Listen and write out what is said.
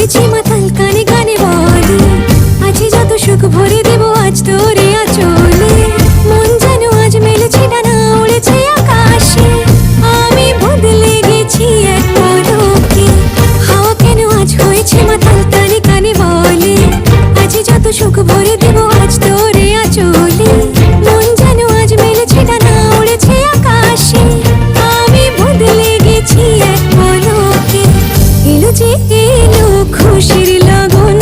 হয়েছি মাতাল, কানে কানে বলে আছে যত সুখ ভরে দেব আজ তোরে আঁচলে। মন যেন আজ মেলেছে ডানা, উড়েছে আকাশে। আমি বদলে গেছি এক পলকে। হাওয়া কেন আজ হয়েছে মাতাল, কানে কানে বলে আছে যত সুখ ভরে দেব আজ তোরে আঁচলে। মন যেন আজ মেলেছে ডানা, উড়েছে আকাশে। আমি বদলে গেছি এক পলকে। এলো যে এলো খুশির লগন,